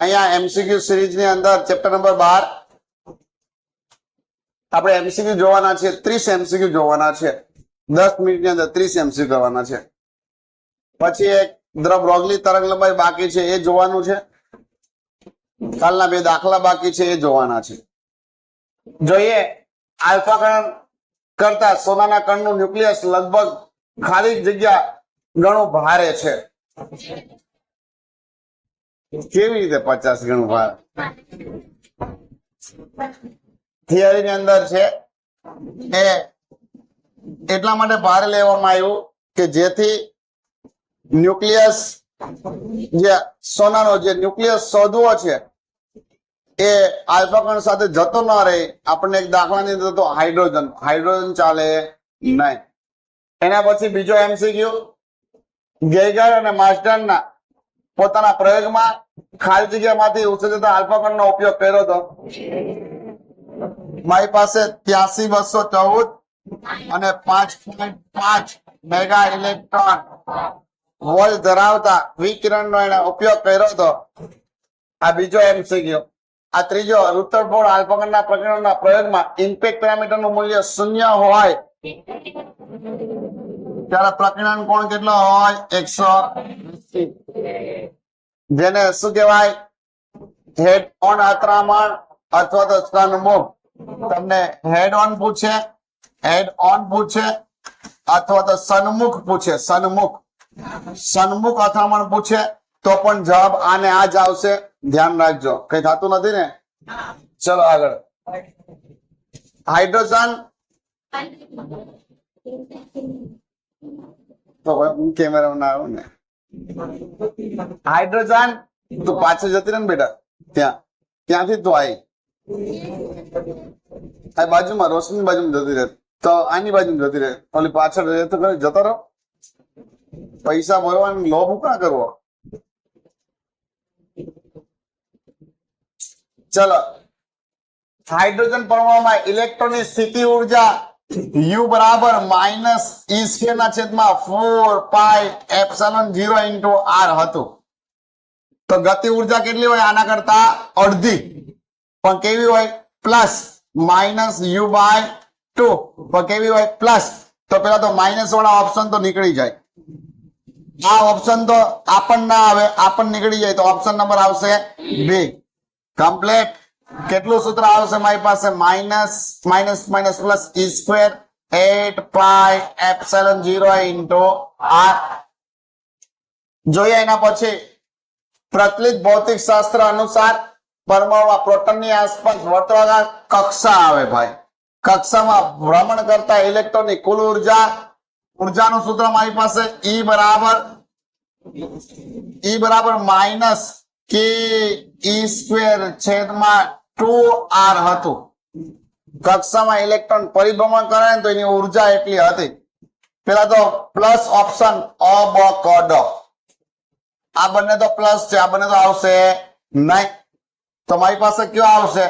અહીંયા MCQ series ની અંદર ચેપ્ટર નંબર 12 આપણે એમસીક્યુ જોવાના છે 30 એમસીક્યુ જોવાના છે 10 મિનિટ ની અંદર 30 એમસીક્યુ કરવાના છે પછી એક દ્રવ બ્રોગલી તરંગ લંબાઈ બાકી છે એ જોવાનું છે કાલના બે દાખલા બાકી છે એ જોવાના છે જોઈએ આલ્ફા કણ કરતા સોનાના કણનું ન્યુક્લિયસ લગભગ ખાલી જગ્યા ગણું ભારે છે કેવી રીતે 50 ગણું ભારે થિયરી ની અંદર છે એ એટલા માટે ભારે લેવામાં આવ્યું કે જેથી ન્યુક્લિયસ જે સોનાનો જે ન્યુક્લિયસ શોધવો છે એ આલ્ફા કણ સાથે જતો ન રહે આપણને એક દાખલાની અંદર તો હાઇડ્રોજન ચાલે નહીં એના પછી બીજો એમસીક્યુ ગેઇગર અને માર્સડનના પોતાના પ્રયોગમાં ખાલી જગ્યામાંથી ઉત્સર્જિત આલ્ફા કણનો ઉપયોગ કર્યો હતો મારી પાસે 83214 અને 5.5 મેગા ઇલેક્ટ્રોન વોલ્ટ ધરાવતા વિકિરણનો એને ઉપયોગ કર્યો હતો આ બીજો એમસીક્યુ આ ત્રીજો રુદ્રફોર્ડ આલ્ફા કણના પ્રકરણના પ્રયોગમાં ઇમ્પેક્ટ પેરામીટરનું મૂલ્ય 0 હોય ત્યારે પ્રકીર્ણન કોણ કેટલો હોય 180 જેને શું કહેવાય હેડ ઓન અથડામણ અથવા તો સન્મુખ તમને હેડ ઓન પૂછે અથવા તો સન્મુખ પૂછે સન્મુખ અથડામણ પૂછે તો પણ જવાબ આને આ જ આવશે ધ્યાન રાખજો કઈ થતું નથી ને ચલો આગળ હાઇડ્રોજન તો કેમેરા ના આવું ને હાઇડ્રોજન તું પાછળ જતી રહે ને બેટા ત્યાંથી તું આવી આ બાજુમાં રોશની બાજુમાં જતી રહે તો આની બાજુમાં જતી રહે ઓલી પાછળ જતો રહો પૈસા ભરવાનો લોભ ના કરવો ચલો હાઇડ્રોજન પરમાણુમાં ઇલેક્ટ્રોનની સ્થિતિ ઉર્જા U બરાબર -e²/4πε0 r હતું તો ગતિ ઉર્જા કેટલી હોય આના કરતા અડધી પણ કેવી હોય પ્લસ -u/2 પણ કેવી હોય પ્લસ તો પેલા તો માઇનસ વાળા ઓપ્શન તો નીકળી જાય આ ઓપ્શન તો આપણને ના આવે આપણને નીકળી જાય તો ઓપ્શન નંબર આવશે 2 કમ્પ્લીટ કેટલું સૂત્ર આવશે મારી પાસે -e² r જોઈએ એના પછી પ્રચલિત ભૌતિક શાસ્ત્ર અનુસાર પરમાણુમાં પ્રોટોનની આસપાસ વર્તુળાકાર કક્ષા આવે ભાઈ કક્ષામાં ભ્રમણ કરતા ઇલેક્ટ્રોનની કુલ ઉર્જાનું સૂત્ર મારી પાસે E બરાબર -ke²/2r હતું કક્ષામાં ઇલેક્ટ્રોન પરિભ્રમણ કરે ને તો એની ઉર્જા એટલી હતી પેલા તો પ્લસ ઓપ્શન અબકડ આ બંને તો પ્લસ છે આ બંને તો આવશે નહીં તો મારી પાસે કયો આવશે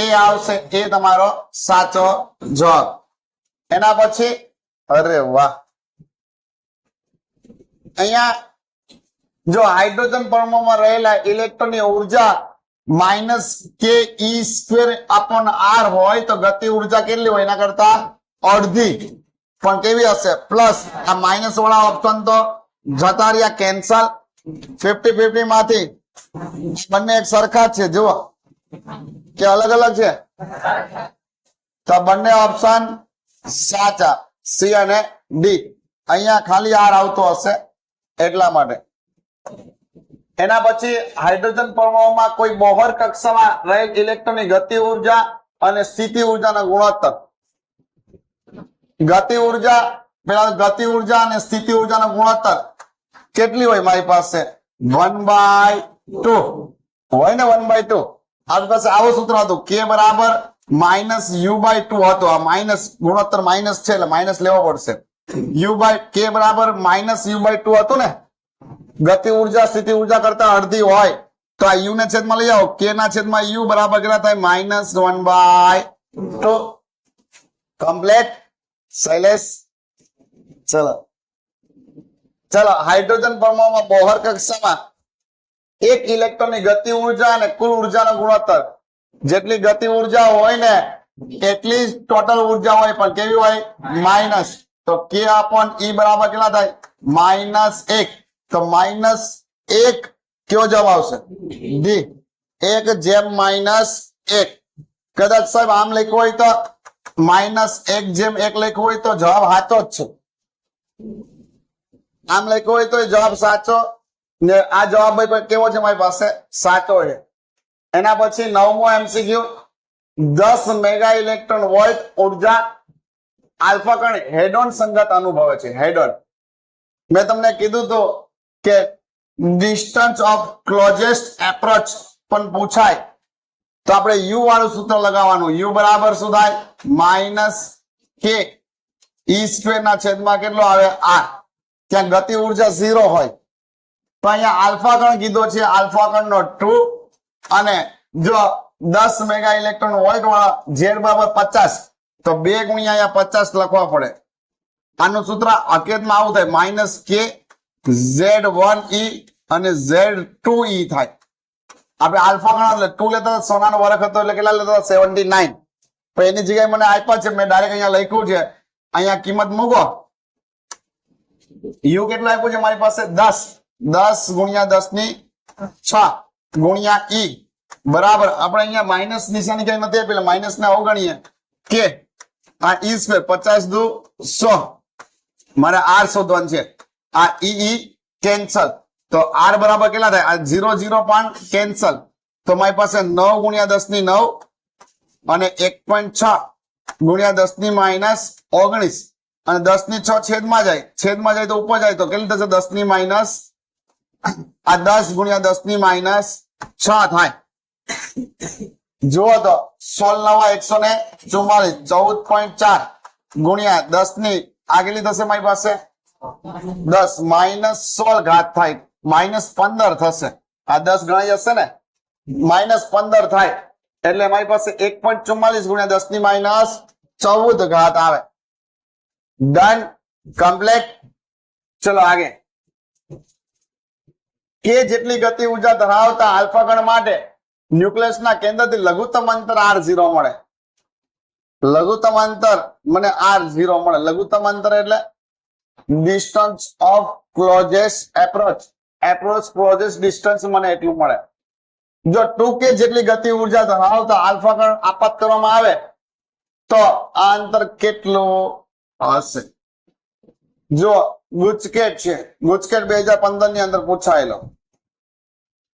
એ આવશે એ તમારો સાચો જવાબ એના પછી અરે વાહ અહીંયા જો હાઇડ્રોજન પરમાણુમાં રહેલા ઇલેક્ટ્રોનની ઉર્જા -ke²/r હોય તો ગતિ ઉર્જા કેટલી હોય એના કરતા અડધી પણ કેવી હશે પ્લસ આ માઇનસ વાળા ઓપ્શન તો જતા રહ્યા કેન્સલ 50-50 માંથી બંને એક સરખા છે જુઓ કે અલગ અલગ છે તો બંને ઓપ્શન સાચા સી અને ડી અહીંયા ખાલી આર આવતો હશે એટલા માટે એના પછી હાઇડ્રોજન પરમાણુમાં કોઈ બોહર કક્ષામાં રહેલ ઇલેક્ટ્રોનની ગતિ ઉર્જા અને સ્થિતિ ઉર્જાના ગુણોત્તર ગતિ ઉર્જા અને સ્થિતિ ઉર્જાનો ગુણોત્તર કેટલી હોય મારી પાસે 1/2 હોય ને 1/2 આપણી પાસે આવું સૂત્ર હતું કે બરાબર -u/2 હતો આ માઇનસ ગુણોત્તર માઇનસ છે એટલે માઇનસ લેવો પડશે કે બરાબર -u/2 હતું ને ગતિ ઉર્જા સ્થિતિ ઉર્જા કરતા અડધી હોય તો આ u ને છેદમાં લઈ આવો k ના છેદમાં u બરાબર કેટલા થાય -1/2 કમ્પ્લીટ શૈલેષ ચલો હાઇડ્રોજન પરમાણુમાં બોહર કક્ષામાં એક ઇલેક્ટ્રોનની ગતિ ઉર્જા અને કુલ ઉર્જાનો ગુણોત્તર, જેટલી ગતિ ઉર્જા હોય ને એટલી જ ટોટલ ઉર્જા હોય, પણ કેવી હોય? માઇનસ. તો K/E બરાબર કેટલા થાય? -1. તો -1 કયો જવાબ આવશે? ડી. 1/-1. કદાચ સાહેબ આમ લખ્યું હોય તો -1/1 લખ્યું હોય તો જવાબ સાચો જ છે. આમ લખ્યું હોય તો જવાબ સાચો ને આ જવાબ ભાઈ કેવો છે મારી પાસે? સાચો છે. એના પછી 9મો MCQ, 10 મેગા ઇલેક્ટ્રોન વોલ્ટ ઉર્જા આલ્ફા કણ હેડ ઓન સંગત અનુભવે છે. હેડ ઓન મેં તમને કીધું તો કે ડિસ્ટન્સ ઓફ ક્લોઝેસ્ટ એપ્રોચ પણ પૂછાય તો આપણે યુ વાળું સૂત્ર લગાવવાનું. યુ બરાબર શું થાય? -k E² ના છેદમાં કેટલો આવે? r. ત્યાં ગતિ ઉર્જા 0 હોય તો અહીંયા આલ્ફા કણ કીધો છે, આલ્ફા કણનો 2 અને જો 10 મેગા ઇલેક્ટ્રોન વોલ્ટ વાળા Z બરાબર 50 તો 2 ગુણ્યા અહીંયા 50 લખવા પડે. આનું સૂત્ર હકીકતમાં આવું થાય -k Z1e અને Z2e થાય. આપણે આલ્ફા કણ એટલે 2 લેતા સોનાનો વર્ગ હતો એટલે કેટલા લેતા? 79. પણ એની જગ્યાએ મને આપ્યા છે, મેં ડાયરેક્ટ અહીંયા લખ્યું છે. અહીંયા કિંમત મૂકો. યુ કેટલો આપ્યું છે મારી પાસે? 10. 10 ગુણ્યા 10⁶ ગુણ્યા e બરાબર. આપણે અહીંયા માઇનસ નિશાની કઈ નથી આપી એટલે માઇનસ ને અવગણીએ. કે આ E² 50 દુ 100. મારે r શોધવાનું છે. આ e કેન્સલ તો r બરાબર કેટલા થાય? આ 0 0 પણ કેન્સલ તો મારી પાસે 9 ગુણ્યા 10⁹ અને 1.6 ગુણ્યા 10⁻19 અને 10⁶ છેદમાં જાય તો ઉપર જાય તો કેટલી થશે? 10⁻, આ 10 ગુણ્યા 10⁻6 થાય. જુઓ તો 16 9 144 14.4 ગુણ્યા 10 આ કેટલી થશે મારી પાસે? 10 -16 ઘાત થાય, -15 થશે. આ 10 ગણાઈ જશે ને, -15 થાય એટલે મારી પાસે 1.44 ગુણ્યા 10⁻14 ઘાત આવે. Done, complete. ચલો આગે. કે જેટલી ગતિ ઉર્જા ધરાવતા આલ્ફા કણ માટે ન્યુક્લિયસના કેન્દ્રથી લઘુત્તમ અંતર r0 મળે. લઘુત્તમ અંતર મને r0 મળે. લઘુત્તમ અંતર એટલે distance of closest approach closest distance મને એટલું મળે. જો 2k જેટલી ગતિ ઉર્જા ધરાવતા આલ્ફા કણ આપાત કરવામાં આવે તો આ અંતર કેટલું હશે? જો ગુચકેટ છે, ગુચકેટ 2015 ની અંદર પૂછાયેલો.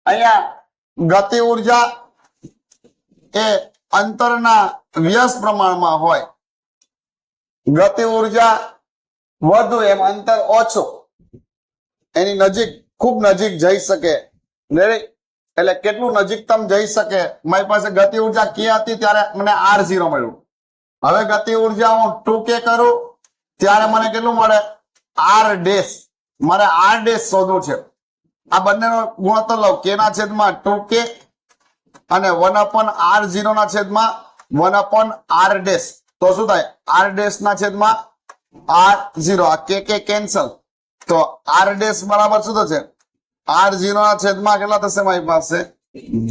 અહીંયા ગતિ ઉર્જા એ અંતરના વ્યસ્ત પ્રમાણમાં હોય. ગતિ ઉર્જા વધુ એમ અંતર ઓછું, એની નજીક ખૂબ નજીક જઈ શકે. એટલે કેટલું નજીકતમ જઈ શકે? મારી પાસે ગતિ ઉર્જા k હતી ત્યારે મને r0 મળ્યું. હવે ગતિ ઉર્જા હું 2k કરું ત્યારે મને કેટલું મળે? r'. મારે r' શોધવું છે. આ બંનેનો ગુણોત્તર લઉં. k ના છેદમાં 2k અને 1/r0 ના છેદમાં 1/r'. તો શું થાય? r' ના છેદમાં r0. આ k કેન્સલ તો r' બરાબર શું થશે? r0 ના છેદમાં કેટલા થશે મારી પાસે?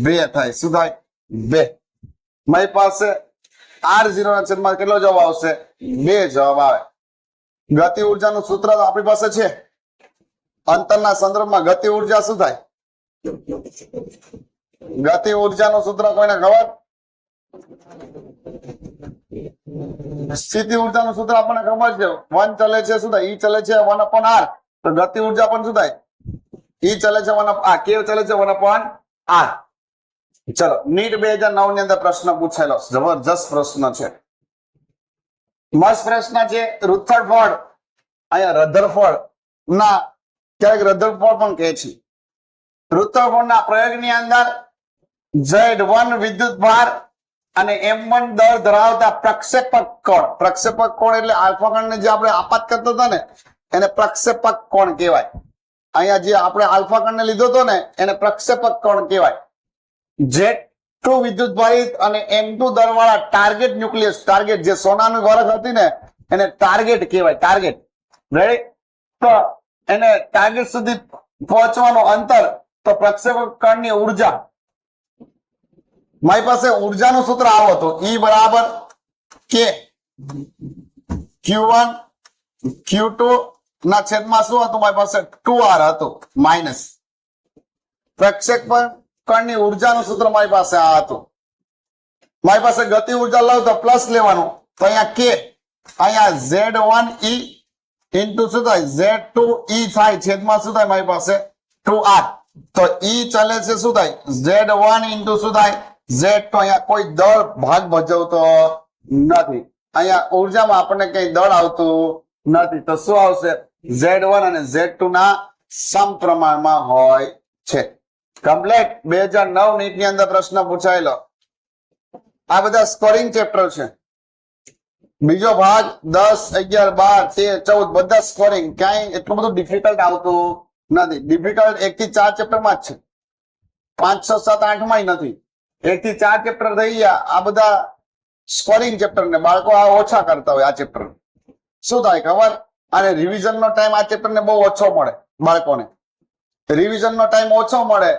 2 થાય. શું થાય? 2. મારી પાસે r0 ના છેદમાં કેટલો જવાબ આવશે? 2 જવાબ આવે. ગતિ ઉર્જાનું સૂત્ર આપણી પાસે છે. અંતરના સંદર્ભમાં ગતિ ઉર્જા શું થાય? ગતિ ઉર્જાનું સૂત્ર કોઈને ખબર? સ્થિતિ ઉર્જાનું સૂત્ર આપણને ખબર છે. 1 ચલે છે શું થાય? E ચલે છે 1/r. તો ગતિ ઉર્જા પણ શું થાય? E ચલે છે 1/r. k ચલે છે 1/r. ચલો, નીટ 2009 ની અંદર પ્રશ્ન પૂછાયેલો, જબરજસ્ત પ્રશ્ન છે. મસ્ત પ્રશ્ન છે. રુથરફોર્ડ, અહીંયા રધરફોર્ડ ના, ક્યારેક રધરફોર્ડ પણ કહે છે. રુથરફોર્ડ ના પ્રયોગની અંદર Z1 વિદ્યુત ભાર અને M1 દળ ધરાવતા પ્રક્ષેપક કોણ એટલે આલ્ફા કણને જે આપણે આપાત કરતા હતા ને એને પ્રક્ષેપક કોણ કહેવાય. અહીંયા જે આપણે આલ્ફા કણને લીધો હતો ને એને પ્રક્ષેપક કોણ કહેવાય. Z2 વિદ્યુત ભારિત અને M2 દળવાળા ટાર્ગેટ ન્યુક્લિયસ, ટાર્ગેટ જે સોનાની ગોળખ હતી ને એને ટાર્ગેટ કહેવાય. Target ready. તો એને ટાર્ગેટ સુધી પહોંચવાનું અંતર તો પ્રક્ષેપક કણની ઉર્જા, મારી પાસે ઉર્જાનું સૂત્ર આવું હતું, E બરાબર K Q1 Q2 ના છેદમાં શું હતું મારી પાસે 2R હતું માઇનસ. પ્રક્ષેપક કણની ઉર્જાનું સૂત્ર મારી પાસે આ હતું. મારી પાસે ગતિ ઉર્જા લાવ તો પ્લસ લેવાનું, તો અહીંયા K, અહીંયા Z1E ઇન્ટુ શું થાય Z2E થાય, છેદમાં શું થાય મારી પાસે 2R. તો E ચાલે છે શું થાય Z1 ઇન્ટુ શું થાય Z2. અહીંયા કોઈ દળ ભાગ ભજવતો નથી, અહીંયા ઉર્જામાં આપણને કઈ દળ આવતું નથી, તો શું આવશે Z1 અને Z2 ના સમપ્રમાણમાં હોય છે. કમ્પ્લીટ. 2009 નીટ ની અંદર પ્રશ્ન પૂછાયેલો. આ બધા સ્કોરિંગ ચેપ્ટર છે. બીજો ભાગ 10, 11, 12, 13, 14 બધા સ્કોરિંગ, ક્યાંય એટલું બધું ડિફિકલ્ટ આવતું નથી. ડિફિકલ્ટ 1 થી 4 ચેપ્ટર માં જ છે, 5, 6, 7, 8 માં નથી. 1 થી 4 ચેપ્ટર થઈ ગયા. આ બધા સ્કોરિંગ ચેપ્ટર ને બાળકો આ ઓછા કરતા હોય. આ ચેપ્ટર શું થાય ખબર, અને રિવિઝન નો ટાઈમ આ ચેપ્ટર ને બહુ ઓછો મળે બાળકોને. રિવિઝન નો ટાઈમ ઓછો મળે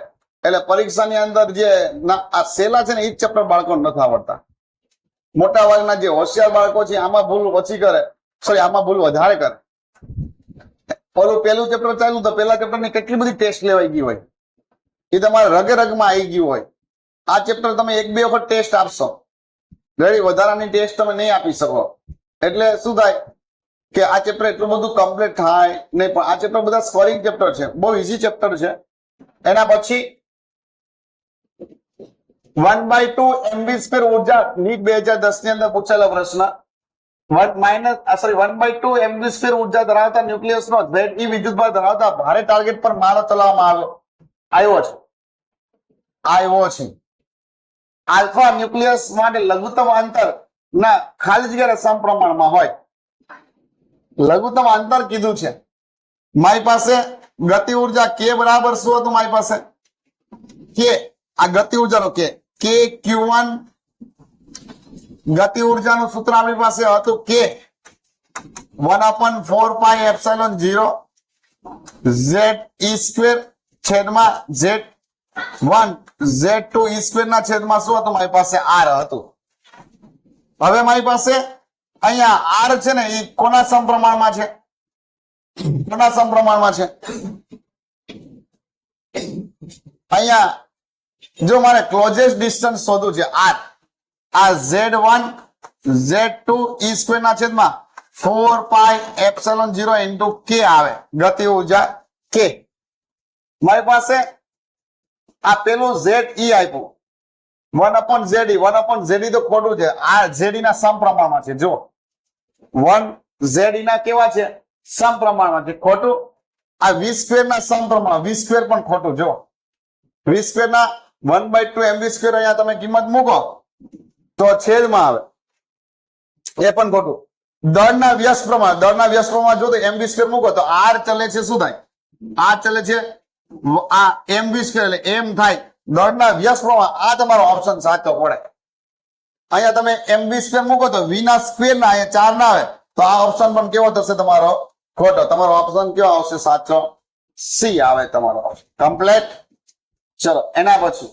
એટલે પરીક્ષાની અંદર જે આ સેલા છે ને એ જ ચેપ્ટર બાળકોને નથી આવડતા. મોટા ભાગના જે હોશિયાર બાળકો છે આમાં ભૂલ ઓછી કરે, સોરી આમાં ભૂલ વધારે કરે. ઓલું પેલું ચેપ્ટર ચાલ્યું તો પેલા ચેપ્ટર ની કેટલી બધી ટેસ્ટ લેવાઈ ગઈ હોય, એ તમારે રગે રગમાં આવી ગયું હોય. આ ચેપ્ટર તમે 1-2 વખત ટેસ્ટ આપશો, ઘણી વધારાની ટેસ્ટ તમે નહીં આપી શકો. એટલે શું થાય કે આ ચેપ્ટર એટલું બધું કમ્પ્લીટ થાય નહીં. પણ આ ચેપ્ટર બધા સ્કોરિંગ ચેપ્ટર છે, બહુ ઇઝી ચેપ્ટર છે. એના પછી 1/2 mv² ઉર્જા નીટ 2010 ની અંદર પૂછેલો પ્રશ્ન. 1/2 mv² ઉર્જા ધરાવતા ન્યુક્લિયસ નો Ze વિદ્યુતભાર ધરાવતા ભારે ટાર્ગેટ પર મારો ચલાવવામાં આવ્યો છે. આલ્ફા ન્યુક્લિયસ માટે લઘુત્તમ અંતર ના ખાલી જગ્યા સમપ્રમાણમાં હોય. લઘુત્તમ અંતર કીધું છે. મારી પાસે ગતિ ઉર્જા K બરાબર શું હતું મારી પાસે K, આ ગતિ ઉર્જાનો K Q1 ગતિ ઉર્જાનું સૂત્ર આપણી પાસે હતું K 1/4πε0 ZE² છેદમાં Z1 Z2E² ના છેદમાં શું હતું મારી પાસે R હતું. હવે મારી પાસે અહીંયા R છે ને એ કોના સમપ્રમાણમાં છે, કોના સમપ્રમાણમાં છે? અહીંયા જો મારે ક્લોઝેસ્ટ ડિસ્ટન્સ શોધવું છે R, આ Z1 Z2E² ના છેદમાં 4πε0 ઇન્ટુ K આવે ગતિ ઉર્જા K. મારી પાસે આ પેલું ZE આપ્યું 1/ZE. 1/ZE તો ખોટું છે, આ ZE ના સમપ્રમાણમાં છે. જો 1 ZE ના કેવા છે સમપ્રમાણમાં છે, ખોટું. આ V² ના સમપ્રમાણ, V² પણ ખોટું. જો V² ના 1/2 mv² અહીંયા તમે કિંમત મૂકો તો છેદમાં આવે, એ પણ ખોટું. દળના વ્યસ્ત પ્રમાણ, દળના વ્યસ્ત પ્રમાણ જો તો mv² મૂકો તો R ચલે છે શું થાય, R ચલે છે આ mv² એટલે m થાય દળના વ્યસ્ત પ્રમાણ. આ તમારો ઓપ્શન સાચો પડે. અહીંયા તમે mv² મૂકો તો v ના સ્ક્વેર ના અહીંયા 4 ના આવે, તો આ ઓપ્શન પણ કેવો થશે તમારો ખોટો. તમારો ઓપ્શન કેવો આવશે સાચો, સી આવે તમારો ઓપ્શન. કમ્પ્લીટ. ચલો એના પછી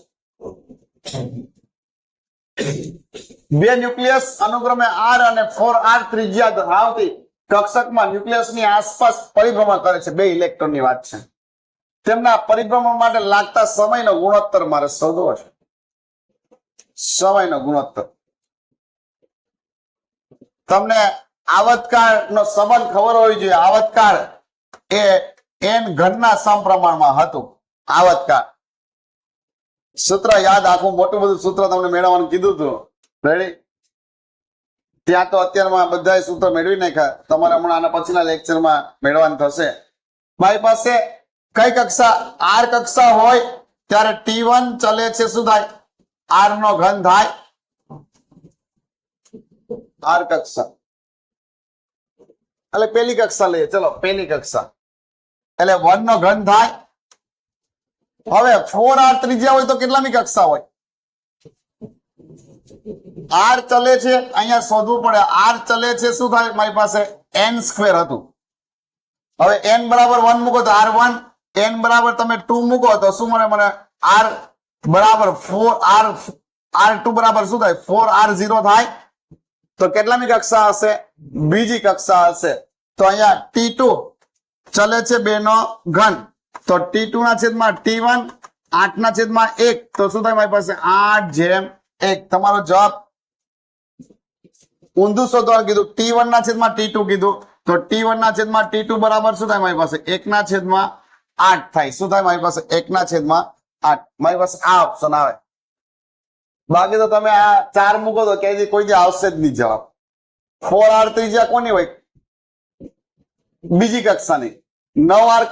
બે ન્યુક્લિયસ અનુક્રમે R અને 4R ત્રિજ્યા ધરાવતી કક્ષકમાં ન્યુક્લિયસની આસપાસ પરિભ્રમણ કરે છે. બે ઇલેક્ટ્રોનની વાત છે. તેમના પરિભ્રમણ માટે લાગતા સમયનો ગુણોત્તર મારે શોધવો છે. સમયનો ગુણોત્તર. તમને આવતકાળનો સંબંધ ખબર હોવી જોઈએ. આવતકાળ એ n ઘનના સમપ્રમાણમાં હતું. આવતકાળ સૂત્ર યાદ, આખું મોટું બધું સૂત્ર તમને મેળવવાનું કીધું હતું. રેડી? ત્યાં તો અત્યારમાં બધા સૂત્ર મેળવી નાખ્યા, તમારે હમણાં આના પછીના લેક્ચરમાં મેળવવાનું થશે. મારી પાસે કઈ કક્ષા R કક્ષા હોય ત્યારે T1 ચલે છે શું થાય, R નો ઘન થાય. R કક્ષા એટલે પેલી કક્ષા લઈએ. ચલો પેલી કક્ષા એટલે 1 નો ઘન થાય. હવે 4R ત્રિજ્યા હોય તો કેટલામી કક્ષા હોય? R ચલે છે, અહીંયા શોધવું પડે. R ચલે છે શું થાય મારી પાસે n² હતું. હવે n બરાબર 1 મૂકો તો R1 n બરાબર તમે 2 મૂકો તો શું મને r બરાબર 4r2 બરાબર શું થાય 4r0 થાય તો કેટલામી કક્ષા હશે બીજી કક્ષા હશે તો અહીંયા t2 ચલે છે 2 નો ઘન તો t2 ના છેદમાં t1 8 ના છેદમાં 1 તો શું થાય મારી પાસે 8/1 તમારો જવાબ ઊંધું શોધવાનું કીધું t1 ના છેદમાં t2 કીધું તો t1 ના છેદમાં t2 બરાબર શું થાય મારી પાસે 1 ના છેદમાં 8 થાય શું થાય મારી પાસે 1 ના છેદમાં 8 મારી પાસે આ ઓપ્શન આવે બાકી તો તમે આ 4 મૂકો તો ક્યાંથી કોઈ આવશે જ નહીં જવાબ 4r ત્રિજ્યા કોની હોય બીજી કક્ષાની 9r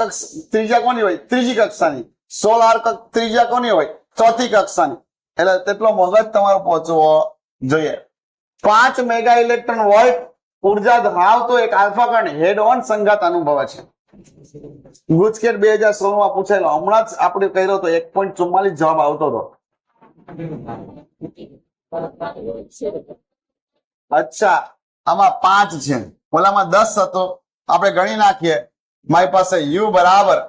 ત્રિજ્યા કોની હોય ત્રીજી કક્ષાની 16r ત્રિજ્યા કોની હોય ચોથી કક્ષાની એટલે તેટલો મગજ તમારો પહોંચવો જોઈએ 5 મેગા ઇલેક્ટ્રોન વોલ્ટ ઉર્જા ધરાવતો એક આલ્ફા કણ હેડ ઓન સંઘાત અનુભવે છે ગુજકેટ 2016 માં પૂછાયેલો હમણાં જ આપણે કર્યો તો 1.44 જવાબ આવતો હતો અચ્છા આમાં 5 છે ઓલામાં 10 હતો આપણે ગણી નાખીએ મારી પાસે u બરાબર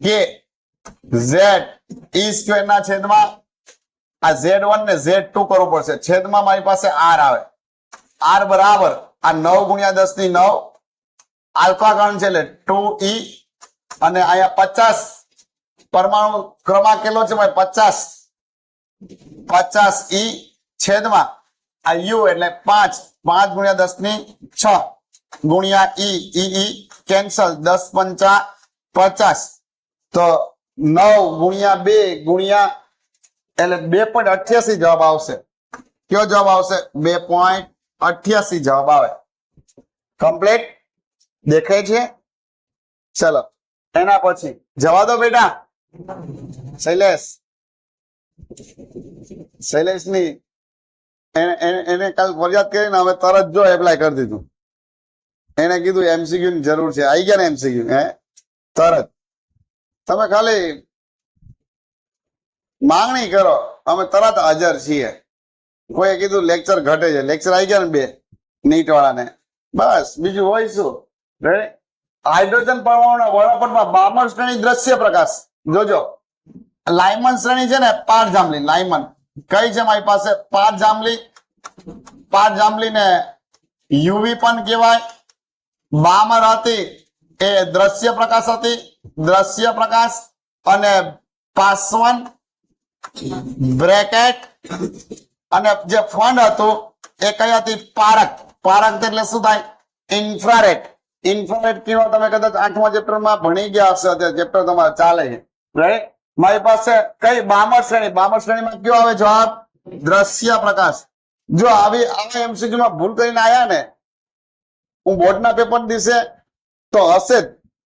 k z e સ્ક્વેર ના છેદમાં આ z1 ને z2 કરવું પડશે છેદમાં મારી પાસે r આવે r બરાબર આ 9 ગુણ્યા 10 ની 9 આલ્ફા કણ છે એટલે 2e અને અહીંયા 50 પરમાણુ ક્રમાંક કેટલો છે ભાઈ 50e છેદમાં આ u એટલે 5 ગુણ્યા 10 ની 6 ગુણ્યા e કેન્સલ 10 પંચા 50 તો 9 ગુણ્યા 2 ગુણ્યા એટલે 2.88 જવાબ આવશે કયો જવાબ આવશે 2.88 જવાબ આવે કમ્પ્લીટ દેખાય છે ચલો એના પછી જવા દો બેટા શૈલેષ ની એને કાલ ફરિયાદ કરીને હવે તરત જો એપ્લાય કરી દીધું એને કીધું એમસીક્યુ ની જરૂર છે આવી ગયા ને એમસીક્યુ હે તરત તમે ખાલી માંગણી કરો અમે તરત હાજર છીએ કોઈએ કીધું લેક્ચર ઘટે છે લેક્ચર આવી ગયા ને 2 નીટ વાળાને બસ બીજું હોય શું હાઇડ્રોજન પરમાણુના વર્ણપટમાં બામર શ્રેણી દ્રશ્ય પ્રકાશ જોજો લાયમન શ્રેણી છે ને પારજાંબલી લાયમન કઈ છે મારી પાસે પારજાંબલી ને યુવી પણ કહેવાય બામર હતી એ દ્રશ્ય પ્રકાશ અને પાસવન બ્રેકેટ અને જે ફંડ હતું એ કઈ હતી પારક એટલે શું થાય ઇન્ફ્રારેડ કિરણો તમે કદાચ 8મા ચેપ્ટરમાં ભણી ગયા હશે અત્યારે ચેપ્ટર તમારે ચાલે છે રાઈટ મારી પાસે કઈ બામર શ્રેણીમાં કયો આવે જવાબ દ્રશ્ય પ્રકાશ જો આવી એમસીક્યુ માં ભૂલ કરીને આયા ને હું બોર્ડના પેપર દિવસે તો હશે જ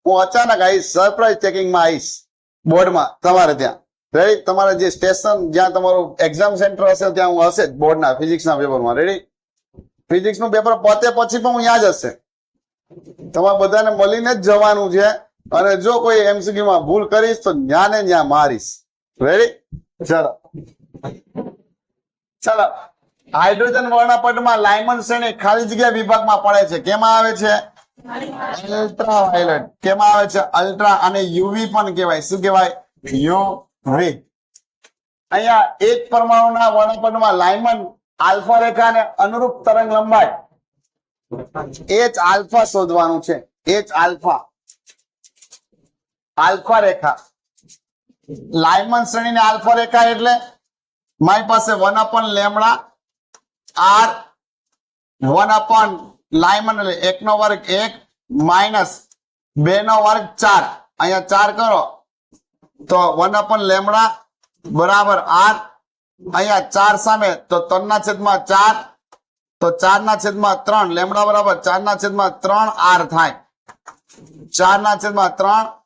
હું અચાનક આવીશ સરપ્રાઈઝ ચેકિંગમાં આવીશ બોર્ડમાં તમારે ત્યાં રેડી તમારે જે સ્ટેશન જ્યાં તમારું એક્ઝામ સેન્ટર હશે ત્યાં હું હશે જ બોર્ડના ફિઝિક્સના પેપરમાં રેડી ફિઝિક્સનું પેપર પતે પછી પણ હું ત્યાં જ હશે તમારે બધાને મળીને જ જવાનું છે અને જો કોઈ એમસીક્યુ માં ભૂલ કરીશ તો ત્યાં ને ત્યાં મારીશ રેડી ચલો હાઇડ્રોજન વર્ણપટમાં લાયમન શ્રેણી ખાલી જગ્યા વિભાગમાં પડે છે કેમાં આવે છે અલ્ટ્રાવાયોલેટ કેમાં આવે છે અલ્ટ્રા અને યુવી પણ કહેવાય શું કહેવાય યુવી અહીંયા એક પરમાણુના વર્ણપટમાં લાયમન આલ્ફા રેખાને અનુરૂપ તરંગ લંબાઈ એચ આલ્ફા શોધવાનું છે એચ આલ્ફા રેખા લાયમન શ્રેણીને આલ્ફા રેખા એટલે મારી પાસે 1 લેમડા આર 1 લાયમન એટલે 1 નો વર્ગ 1 માઇનસ 2 નો વર્ગ 4 અહીંયા 4 કરો તો 1 લેમડા બરાબર આર અહીંયા 4 સામે તો 3 ના છેદમાં 4 તો 4 ના છેદમાં 3 લેમડા બરાબર 4 ના છેદમાં 3 આર થાય 4 ના છેદમાં 3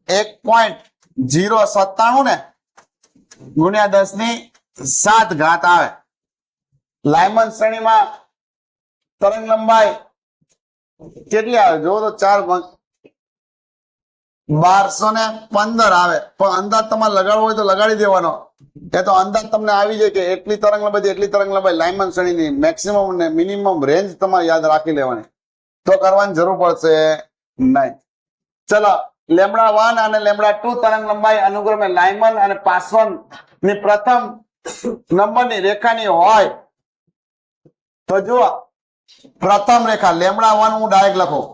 1.097 ને ગુણ્યા 10 ની 7 ઘાત આવે લાયમન શ્રેણીમાં તરંગ લંબાઈ કેટલી આવે જો તો 1215 આવે પણ અંદાજ તમારે લગાડવો હોય તો લગાડી દેવાનો એ તો અંદાજ તમને આવી જાય કે એટલી તરંગ લંબાઈ લાયમન શ્રેણીની મેક્સિમમ ને મિનિમમ રેન્જ તમારે યાદ રાખી લેવાની તો કરવાની જરૂર પડશે નહીં. ચલો λ1 અને λ2 તરંગ લંબાઈ અનુક્રમે લાયમન અને પાસવન ની પ્રથમ નંબરની રેખાની હોય તો જુઓ પ્રથમ રેખા λ1 હું ડાયરેક્ટ લખું.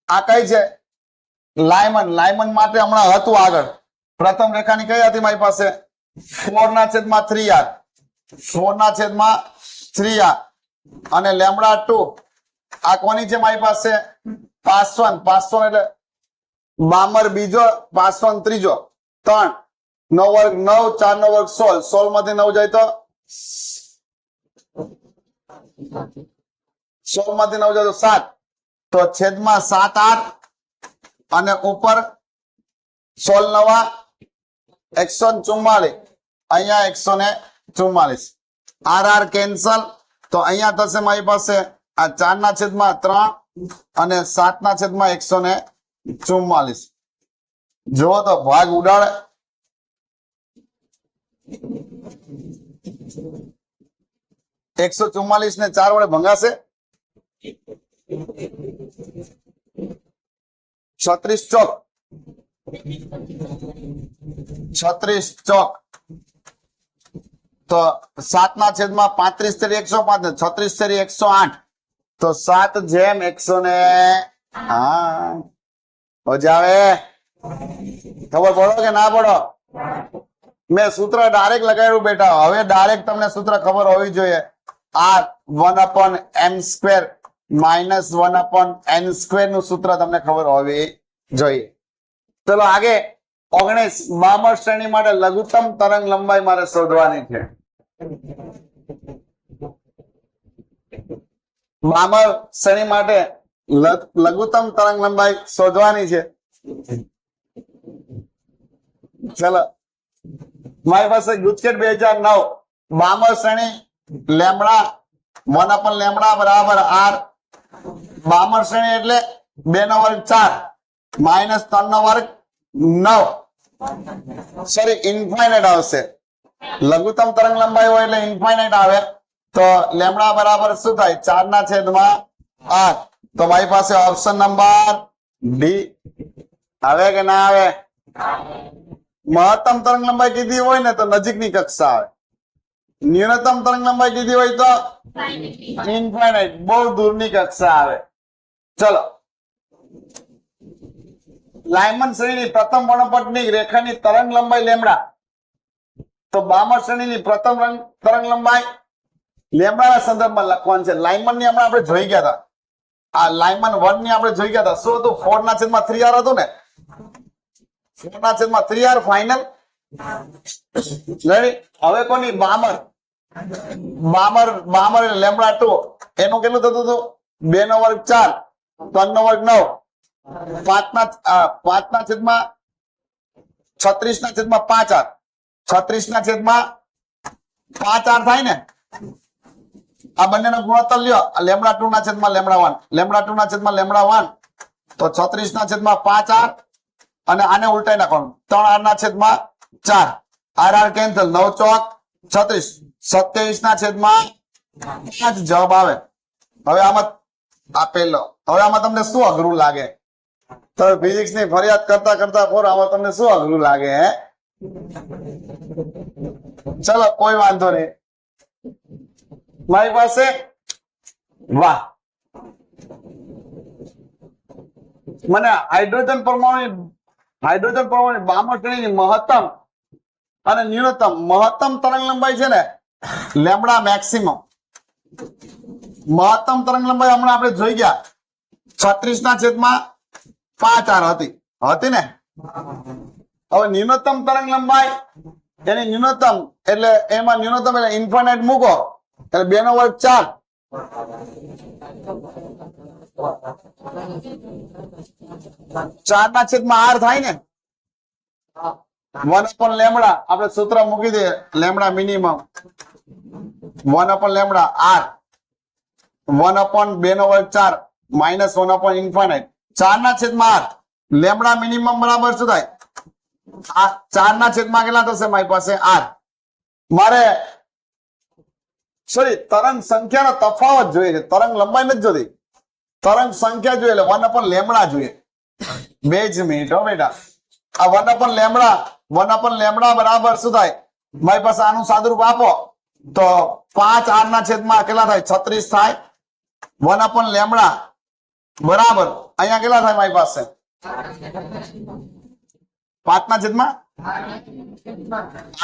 આ કઈ છે? લાયમન. લાયમન માટે હમણાં હતું આગળ. પ્રથમ રેખાની કઈ હતી મારી પાસે? 4/3r. 4/3r અને λ2 આ કોની છે મારી પાસે? પાસવન. પાસવન એટલે બામર બીજો, પાસવન ત્રીજો. 3 9 વર્ગ 9, 4 નો વર્ગ 16. 16 માંથી 9 જાય તો 16 માંથી 9 જાય તો 7. તો છેદમાં 7r અને ઉપર 16 નવા 144. અહીંયા 144. Are cancel. તો અહીંયા થશે મારી પાસે આ 4/3 અને 7/144. જુઓ તો ભાગ ઉડાડે. 144 ને 4 વડે ભંગાશે. 36 ચોક. 36 ચોક. તો 7/35 તેરી 105. 36 તેરી 108. તો 7/100 ને હા આવે. ખબર પડો કે ના પડો? મેં સૂત્ર ડાયરેક્ટ લગાવ્યું બેટા. હવે ડાયરેક્ટ તમને સૂત્ર ખબર હોવી જોઈએ. r 1/m² માઇનસ 1/n² નું સૂત્ર તમને ખબર હોવી જોઈએ. ચલો આગે 19 બામર શ્રેણી માટે લઘુત્તમ તરંગ લંબાઈ મારે શોધવાની છે. બામર શ્રેણી માટે લઘુત્તમ તરંગ લંબાઈ શોધવાની છે. ચલો મારી પાસે ગુજકેટ 2009 બામર શ્રેણી λ1/λ બરાબર r. બામર શ્રેણી એટલે 2 નો વર્ગ 4 માઇનસ 3 નો વર્ગ 9. સોરી ઇન્ફાઇનાઇટ આવશે. લઘુત્તમ તરંગ લંબાઈ હોય એટલે ઇન્ફાઇનાઇટ આવે. તો λ બરાબર શું થાય? 4/r. તો મારી પાસે ઓપ્શન નંબર ડી આવે કે ના આવે? મહત્તમ તરંગ લંબાઈ કીધી હોય ને તો નજીકની કક્ષા આવે. ન્યૂનતમ તરંગ લંબાઈ કીધી હોય તો ઇન્ફાઇનાઇટ બહુ દૂરની કક્ષા આવે. ચલો લાયમન શ્રેણીની પ્રથમ વર્ણપટની રેખાની તરંગ લંબાઈ લેમ્ડા. તો બામર શ્રેણીની પ્રથમ તરંગ લંબાઈ લેમ્ડાના સંદર્ભમાં લખવાનું છે. લાયમન ની હમણાં આપણે જોઈ ગયા હતા. આ લાયમન 1 ની આપણે જોઈ ગયા હતા. શું હતું? 4/3r હતું ને. 4/3r final. રેડી? હવે કોની? બામર. બામર એટલે λ2 એનું કેટલું થતું હતું? 2 નો વર્ગ 4, 3 નો વર્ગ 9, 5/36/5r. 36/5r થાય ને. આ બંનેનો ગુણોત્તર લ્યો. λ2/λ1 λ2/λ1 તો 36/5r અને આને ઉલટાઈ નાખવાનું. 3r/4 r cancel. 9 ચોક 36. 27/5 જવાબ આવે. હવે આમાં આપેલો. હવે આમાં તમને શું અઘરું લાગે? તમે ફિઝિક્સ ની ફરિયાદ કરતા કરતા આમાં તમને શું અઘરું લાગે? હે ચલો કોઈ વાંધો નહીં. મારી પાસે વાહ મને હાઇડ્રોજન પરમાણુ બામર શ્રેણીની મહત્તમ અને ન્યૂનતમ મહત્તમ તરંગ લંબાઈ છે ને લેમ્ડા મેક્સિમમ. મહત્તમ તરંગ લંબાઈ હમણાં આપણે જોઈ ગયા 36/5r હતી ને. હવે ન્યૂનતમ તરંગ લંબાઈ એની ન્યૂનતમ એટલે એમાં ન્યૂનતમ એટલે ઇન્ફાઇનાઇટ મૂકો એટલે 2 નો વર્ગ 4 4/r થાય ને. 1/λ આપણે સૂત્ર મૂકી દઈએ. લેમ્ડા મિનિમમ 1/λ r 1/2 નો વર્ગ 4 minus 1 infinite 4/r. Lambda minimum બરાબર શું થાય? આ 4/માં કેટલા થશે મારી પાસે? r. મારે સોરી તરંગ સંખ્યાનો તફાવત જોઈએ છે. તરંગ લંબાઈ નથી જોતી. તરંગ સંખ્યા જોઈએ એટલે 1/λ જોઈએ. 2 જ મિનિટ હો બેટા. આ 1/λ બરાબર શું થાય મારી પાસે? આનું સાદુરૂપ આપો તો 5r ના છેદમાં કેટલા થાય? 36 થાય. 1/λ બરાબર અહીંયા કેટલા થાય મારી પાસે? 5 ના છેદમાં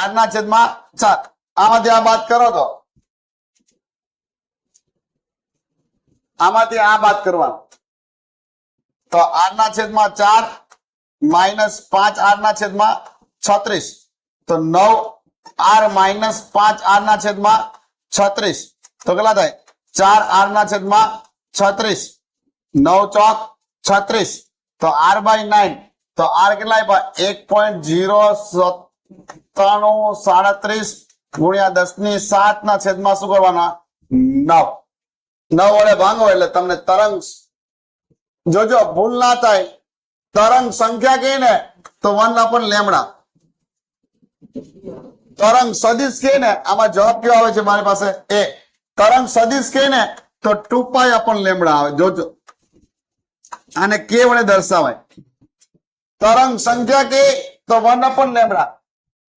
r ના છેદમાં 4. આમાંથી આ બાદ કરો તો આમાંથી આ બાદ કરવાનું તો r ના છેદમાં 4 માઇનસ 5r ના છેદમાં 36 તો 9r માઇનસ 5r ના છેદમાં 36 તો કેટલા થાય? 4r ના છેદમાં 36. 9 ચોક 36 તો r/9 તો r કેટલા આપ્યા? 1.09737 ગુણ્યા 10 ની 7 ના છેદમાં શું કરવાના? 9. 9 વડે ભાંગો એટલે તમને તરંગ, જોજો ભૂલ ના થાય, તરંગ સંખ્યા કહે ને તો 1/λ, તરંગ સદિશ કહે ને આમાં જવાબ કયો આવે છે મારી પાસે? એ. તરંગ સદિશ કહે ને તો 2π/λ આવે. જોજો આને કે વડે દર્શાવાય. તરંગ સંખ્યા કે તો 1/λ,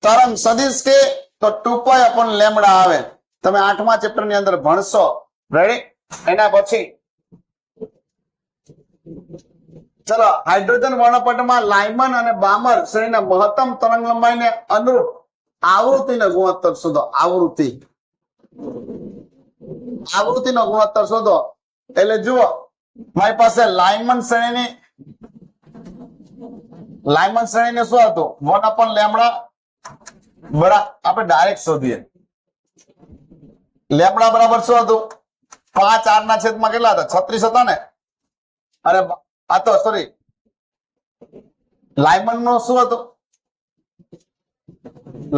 તરંગ સદિશ કે તો 2π/λ આવે. તમે 8મા ચેપ્ટર ની અંદર ભણશો. રેડી? એના પછી ચલો, હાઇડ્રોજન વર્ણપટમાં લાયમન અને બામર શ્રેણીના મહત્તમ તરંગ લંબાઈને અનુરૂપ આવૃત્તિનો ગુણોત્તર શોધો. આવૃત્તિનો ગુણોત્તર શોધો. એટલે જુઓ મારી પાસે લાયમન શ્રેણીને શું હતું? 1/λ બરાબર. આપણે ડાયરેક્ટ શોધીએ. લેમડા બરાબર શું હતું? 5r ના છેદમાં કેટલા હતા? 36 હતા ને? અરે આ તો સોરી, લાયમન નું શું હતું?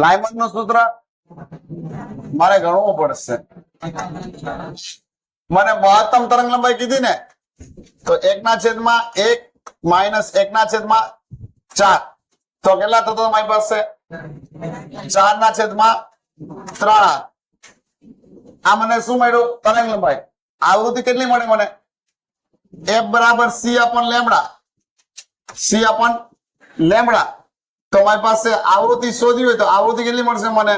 લાયમન નું સૂત્ર મારે ગણવું પડશે. મને મહત્તમ તરંગ લંબાઈ કીધી ને તો 1/1 માઇનસ 1/4 તો કેટલા થતો મારી પાસે? 4/3. આ મને શું મળ્યું? તરંગ લંબાઈ. આવૃત્તિ કેટલી મળી મને? F બરાબર c/λ. તો મારી પાસે આવૃત્તિ શોધવી હોય તો આવૃત્તિ કેટલી મળશે મને?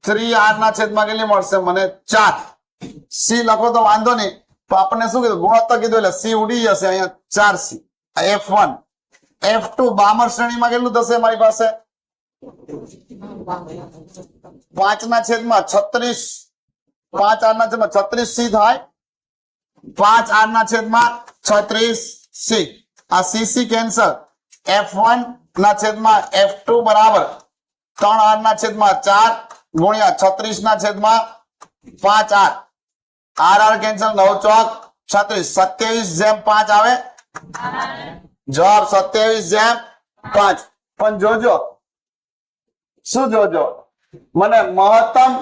3r ના છેદમાં કેટલી મળશે મને? 4. c લખો તો વાંધો નહીં, તો આપણને શું કીધું? ગુણોત્તર કીધું એટલે c ઉડી જશે. અહીંયા 4c. F1. F2 બામર શ્રેણીમાં કેટલું થશે મારી પાસે? 5/36. 5r/36c થાય. 5r/36c. આ cc કેન્સલ. F1/F2 બરાબર 3r/4 ગુણ્યા 36/5r. r cancel. 9 ચોક 36. 27/5 આવે. જવાબ 27/5. પણ જોજો શું જોજો, મને મહત્તમ,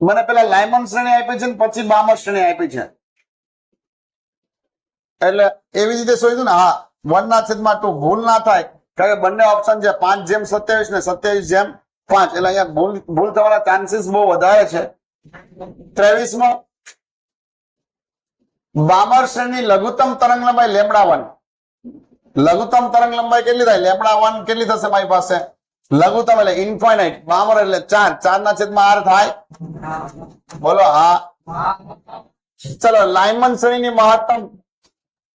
મને પેલા લાયમન શ્રેણી આપી છે ને પછી બામર શ્રેણી આપી છે. એટલે એવી રીતે શોધ્યું ને. હા, 1/2 ભૂલ ના થાય કારણ કે બંને ઓપ્શન છે 5/27 ને 27/5 એટલે અહીંયા ભૂલ થવાના ચાન્સીસ બહુ વધારે છે. 23માં બામર શ્રેણી લઘુત્તમ તરંગ લંબાઈ λ1. લઘુત્તમ તરંગ લંબાઈ કેટલી થાય? λ1 કેટલી થશે મારી પાસે? લઘુત્તમ એટલે ઇન્ફાઇનાઇટ. બામર એટલે 4. 4/r થાય. બોલો હા. ચલો, લાયમન શ્રેણીની મહત્તમ,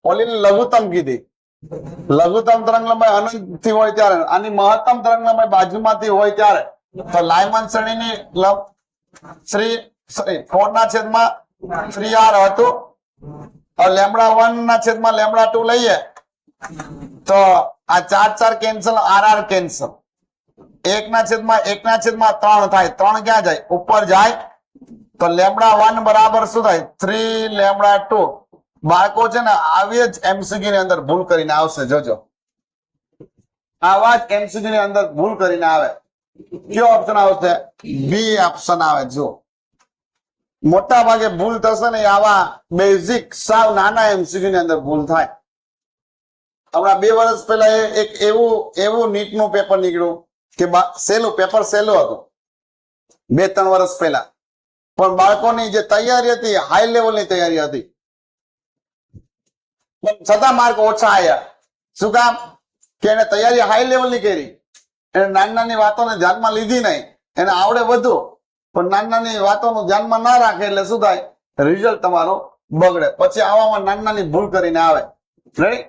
ઓલી લઘુત્તમ કીધી. લઘુત્તમ તરંગ લંબાઈ અનંત થી હોય ત્યારે, આની મહત્તમ તરંગ લંબાઈ બાજુમાંથી હોય ત્યારે તો લાયમન શ્રેણીની 4/3r હતું. λ1/λ2 લઈએ તો આ 4 કેન્સલ, r કેન્સલ. 1/1/3 થાય. 3 ક્યાં જાય? ઉપર જાય. તો λ1 બરાબર શું થાય? 3λ2. બાળકો છે ને આવી જ એમસીક્યુ ની અંદર ભૂલ કરીને આવશે. જોજો, આવા જ એમસીક્યુ ની અંદર ભૂલ કરીને આવે. કયો ઓપ્શન આવશે? બી ઓપ્શન આવે. જો મોટા ભાગે ભૂલ થશે ને આવા બેઝિક સાવ નાના એમસીક્યુ ની અંદર ભૂલ થાય. હમણાં 2 વર્ષ પહેલા એક એવું નીટ નું પેપર નીકળ્યું કે પેપર સહેલું હતું. 2-3 વર્ષ પહેલા પણ બાળકોની જે તૈયારી હતી હાઈ લેવલની તૈયારી હતી, પણ છતાં માર્ક ઓછા આવ્યા. શું કામ? કે એને તૈયારી હાઈ લેવલની કરી, એને નાની નાની વાતોને ધ્યાનમાં લીધી નહીં. એને આવડે બધું પણ નાની નાની વાતોનું ધ્યાનમાં ના રાખે એટલે શું થાય? રિઝલ્ટ તમારો બગડે. પછી આવામાં નાની નાની ભૂલ કરીને આવે. રેડી?